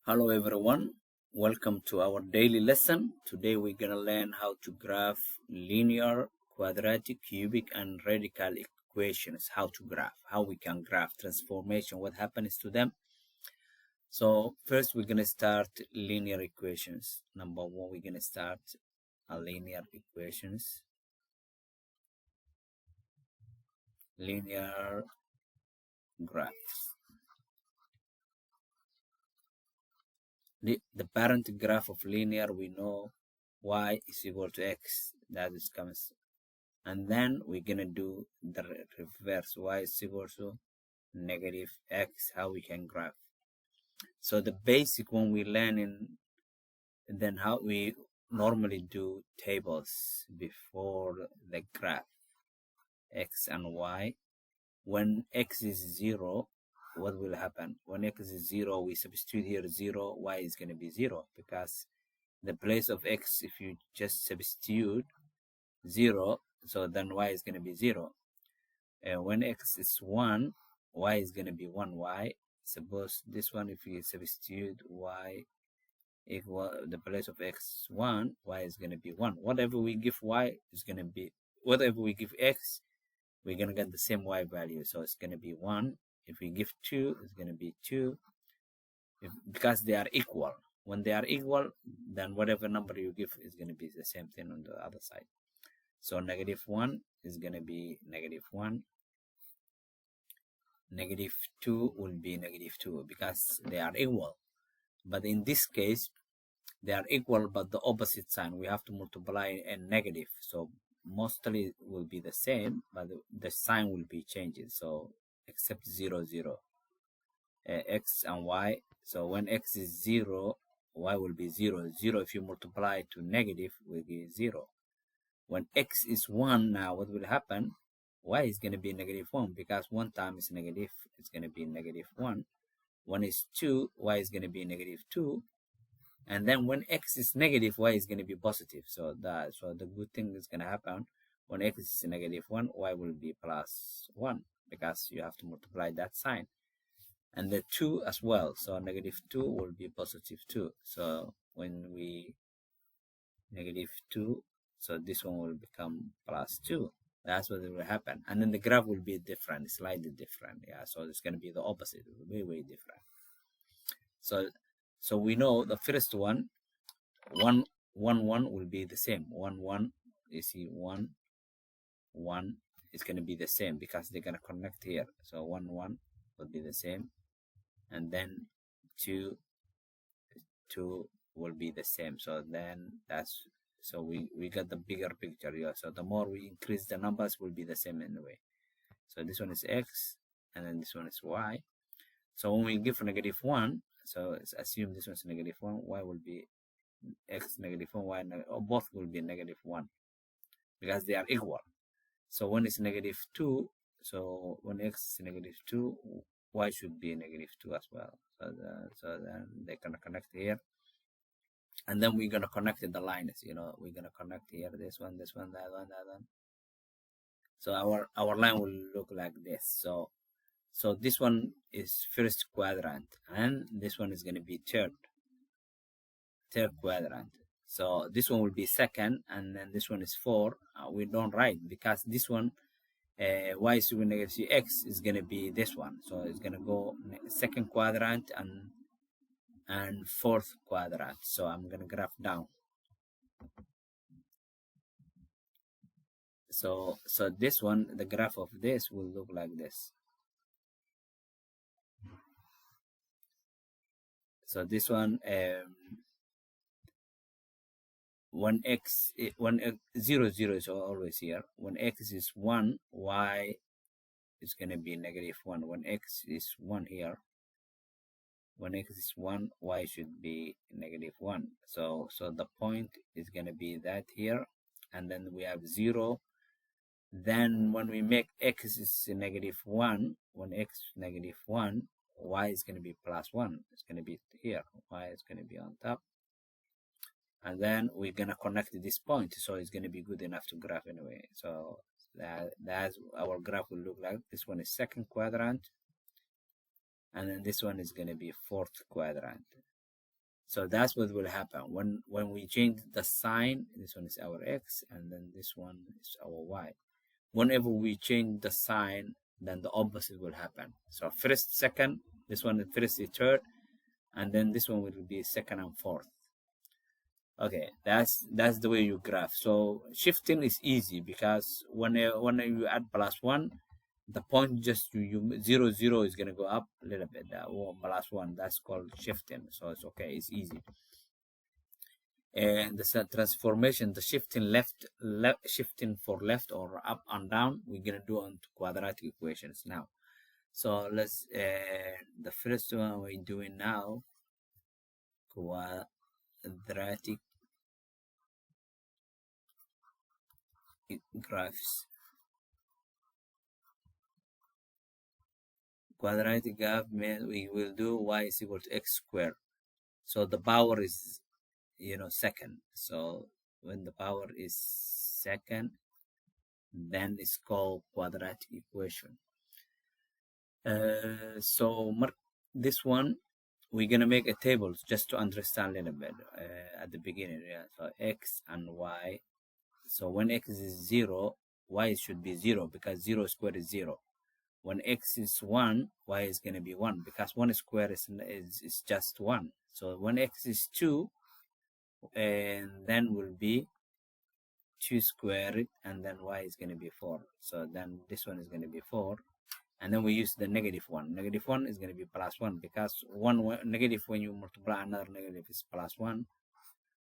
Hello everyone, welcome to our daily lesson. Today we're going to learn how to graph linear, quadratic, cubic and radical equations. How we can graph transformation, what happens to them. So first we're going to start linear equations. Number one, we're going to start a linear equations. Linear graphs. The parent graph of linear, we know y is equal to x, that is comes, and then we're gonna do the reverse, y is equal to negative x, how we can graph. So the basic one we learn in, and then how we normally do tables before the graph, x and y. When x is 0, what will happen? When x is 0, we substitute here 0, y is going to be 0, because the place of x, if you just substitute 0, so then y is going to be 0. When x is 1, y is going to be 1. Y, suppose this one, if you substitute y equal the place of x 1, y is going to be 1. Whatever we give y is going to be, whatever we give x, we're going to get the same y value. So it's going to be 1. If we give 2, it's going to be 2. Because they are equal. When they are equal, then whatever number you give is going to be the same thing on the other side. So negative 1 is going to be negative 1. Negative 2 will be negative 2 because they are equal. But in this case, they are equal but the opposite sign. We have to multiply a negative. So mostly it will be the same, but the sign will be changing. So except 0, 0. X and y. So when x is 0, y will be 0. 0, if you multiply to negative, will be 0. When x is 1, now what will happen? Y is going to be negative 1, because 1 times negative, it's going to be negative 1. 1 is 2, y is going to be negative 2. And then when x is negative, y is going to be positive. So the good thing is going to happen. When x is negative 1, y will be plus 1, because you have to multiply that sign. And the 2 as well. So negative 2 will be positive 2. So when we negative 2, so this one will become plus 2. That's what will happen. And then the graph will be different, slightly different. Yeah, so it's going to be the opposite, way, way different. So we know the first one, 1, 1, 1 will be the same. 1, 1, you see 1, 1 is going to be the same because they're going to connect here. So 1, 1 will be the same. And then 2 will be the same. So then so we got the bigger picture here. So the more we increase the numbers, will be the same anyway. So this one is x, and then this one is y. So when we give negative 1, so assume this one is negative 1, y will be x negative 1, y or both will be negative 1, because they are equal. So when it's negative 2, so when x is negative 2, y should be negative 2 as well. So then they're going to connect here. And then we're going to connect the lines, we're going to connect here, this one, that one, that one. So our line will look like this. So this one is first quadrant, and this one is going to be third quadrant. So this one will be second, and then this one is 4. We don't write, because this one, y is equal to negative x is going to be this one. So it's going to go second quadrant and fourth quadrant. So I'm going to graph down. So this one, the graph of this will look like this. So this one, when 0, 0 is always here. When x is 1, y is going to be negative 1. When x is 1 here, when x is 1, y should be negative 1. So the point is going to be that here, and then we have 0. Then when we make x is negative 1, when x is negative 1, y is going to be plus 1. It's going to be here. Y is going to be on top. And then we're going to connect this point. So it's going to be good enough to graph anyway. So that's our graph will look like. This one is second quadrant. And then this one is going to be fourth quadrant. So that's what will happen when we change the sign. This one is our x, and then this one is our y. Whenever we change the sign, then the opposite will happen. So first, second, this one is first, is third, and then this one will be second and fourth. Okay, that's the way you graph. So shifting is easy because when you add +1, the point just you 0 0 is gonna go up a little bit. Or +1, that's called shifting. So it's okay, it's easy. And the transformation, the shifting shifting for left or up and down, we're gonna do on quadratic equations now. So let's the first one we're doing now, quadratic graphs. Quadratic graph means we will do y is equal to x squared. So the power is, second. So when the power is second, then it's called quadratic equation. So this one, we're gonna make a table just to understand a little bit at the beginning. Yeah. So x and y. So when x is 0, y should be 0 because 0 squared is 0. When x is 1, y is going to be 1 because 1 squared is just 1. So when x is 2, and then will be 2 squared, and then y is going to be 4. So then this one is going to be 4. And then we use the -1. -1 is going to be +1 because negative, when you multiply another negative, is +1.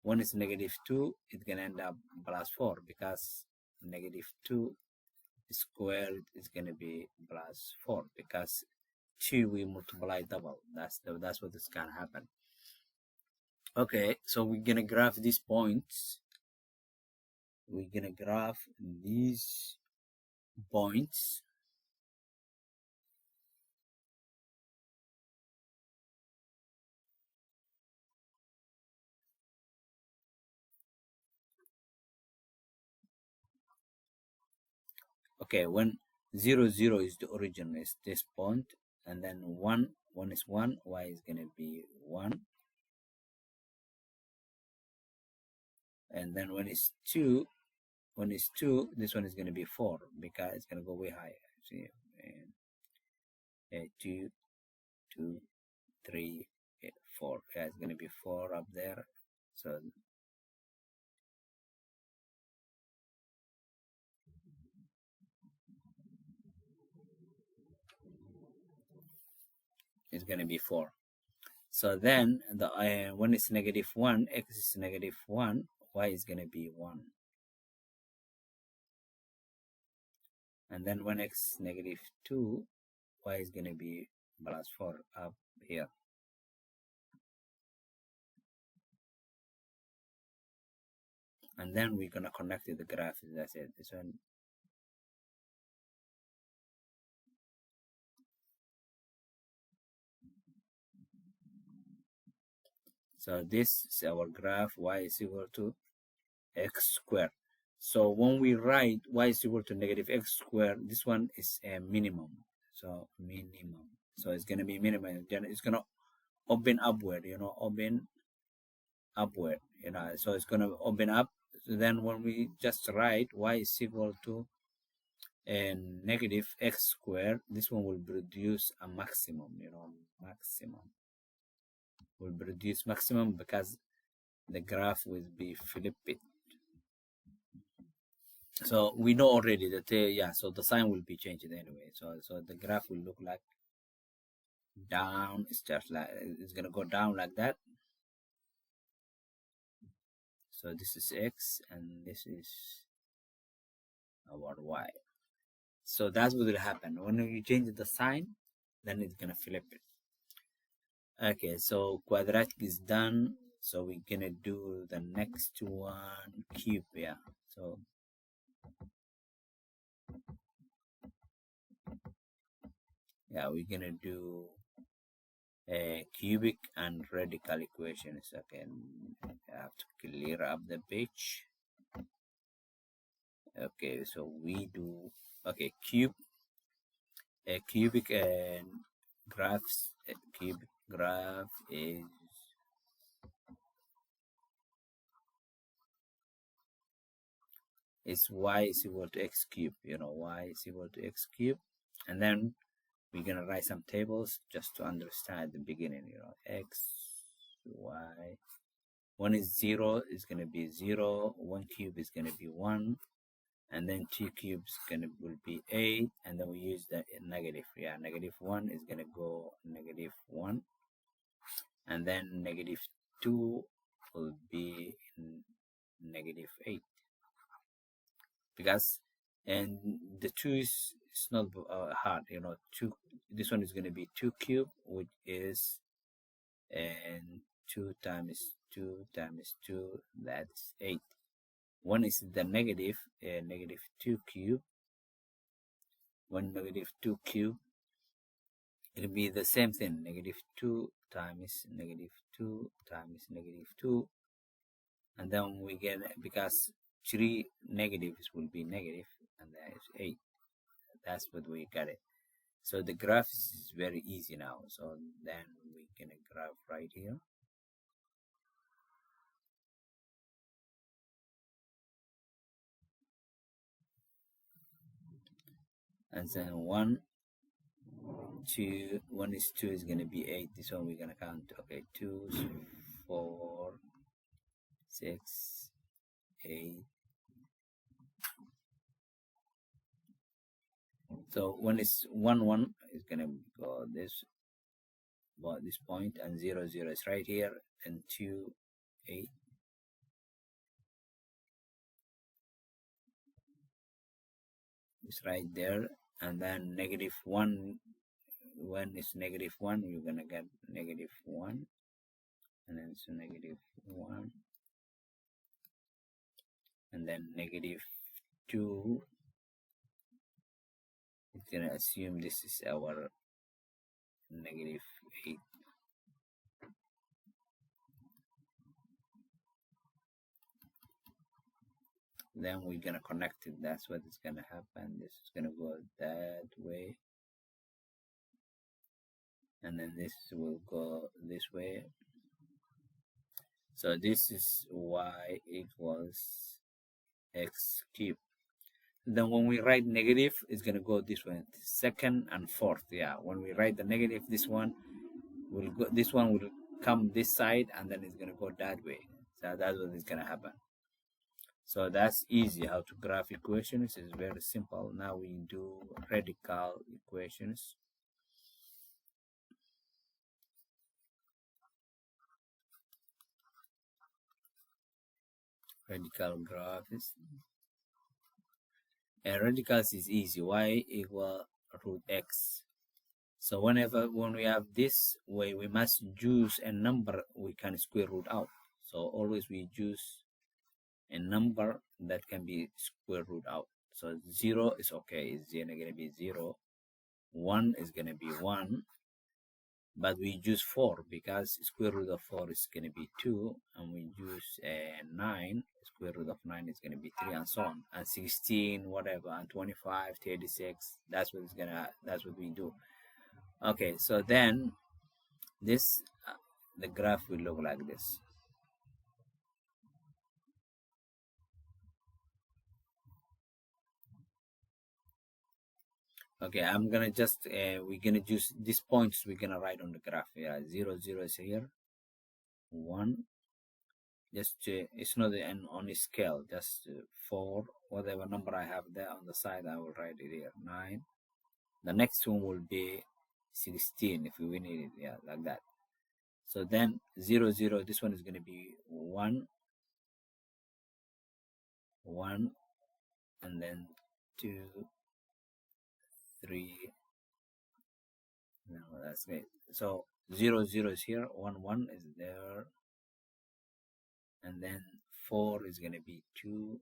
1 is -2, it's going to end up +4 because -2 squared is going to be +4 because 2 we multiply double. That's what is going to happen. Okay, so we're going to graph these points. We're going to graph these points. Okay, when 0 0 is the origin, is this point, and then 1 is 1, y is going to be 1, and then when it's 2, this one is going to be 4 because it's going to go way higher. See, 2 2 3 4. Yeah, it's going to be 4 up there. So it's going to be 4. So then the when it's -1, x is -1, y is going to be 1. And then when x is -2, y is going to be +4 up here. And then we're going to connect to the graph. That's it. This one. So this is our graph. Y is equal to x squared. So when we write y is equal to -x squared, this one is a minimum. So minimum. So it's going to be minimum. Then it's going to open upward, open upward, so it's going to open up. So then when we just write y is equal to -x squared, this one will produce a maximum, maximum will produce maximum because the graph will be flipped. So we know already that so the sign will be changed anyway. So the graph will look like down. It's just like it's gonna go down like that. So this is x and this is our y. So that's what will happen when you change the sign. Then it's gonna flip it. Okay, so quadratic is done. So we're gonna do the next one, cube. Yeah. So yeah, we're gonna do cubic and radical equations. Okay, I have to clear up the page. Okay, so we do cubic and graphs. Cubic graph is is y is equal to x cubed. Y is equal to x cubed, and then we're gonna write some tables just to understand at the beginning. X, y. 1 is 0 is gonna be 0. 1 cube is gonna be 1, and then 2 cubes will be 8, and then we use the negative. Negative 1 is gonna go negative 1, and then negative 2 will be negative 8, because and the 2 is not hard. 2, this one is going to be 2 cube, which is, and 2 times 2 times 2, that's 8. 1 is the negative 2 cube. 1 negative 2 cube, it'll be the same thing, negative 2 times negative 2 times negative 2, and then we get, because 3 negatives will be negative, and that is 8. That's what we got it. So the graph is very easy now. So then we can graph right here. And then 1, 2, 1 is 2 is going to be 8. This one we're going to count. Okay, 2, 4, 6, 8. So 1 is 1 1 is going to go this point, and 0 0 is right here, and 2 8. It's right there, and then negative 1 is negative 1, you're gonna get negative 1, and then so negative 1, and then negative 2. It's gonna assume this is our negative 8. Then we're gonna connect it. That's what is gonna happen. This is gonna go that way, and then this will go this way. So this is y equals x cubed. Then when we write negative, it's gonna go this way, second and fourth. When we write the negative, this one will go. This one will come this side, and then it's gonna go that way. So that's what is gonna happen. So that's easy how to graph equations. It's very simple. Now we do radical equations. Radical graphs. And radicals is easy. Y equal root x. So when we have this way, we must choose a number we can square root out. So always we choose a number that can be square root out. So 0 is okay, it's gonna be 0. 1 is gonna be 1, but we use 4 because square root of 4 is gonna be 2, and we use 9, square root of 9 is gonna be 3, and so on, and 16, whatever, and 25, 36. That's what we do. Okay, so then this the graph will look like this. Okay, I'm gonna just we're gonna use these points we're gonna write on the graph. 0 0 is here, 1, just it's not on a scale, just 4, whatever number I have there on the side, I will write it here, 9. The next one will be 16 if we need it, like that. So then 0 0, this one is gonna be 1 1, and then 2 3. No, that's great. So 0 0 is here, 1 1 is there, and then 4 is going to be 2,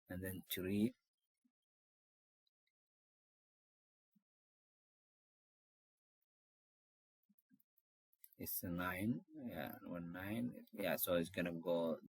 and then 3, it's a 9, 1 9, so it's going to go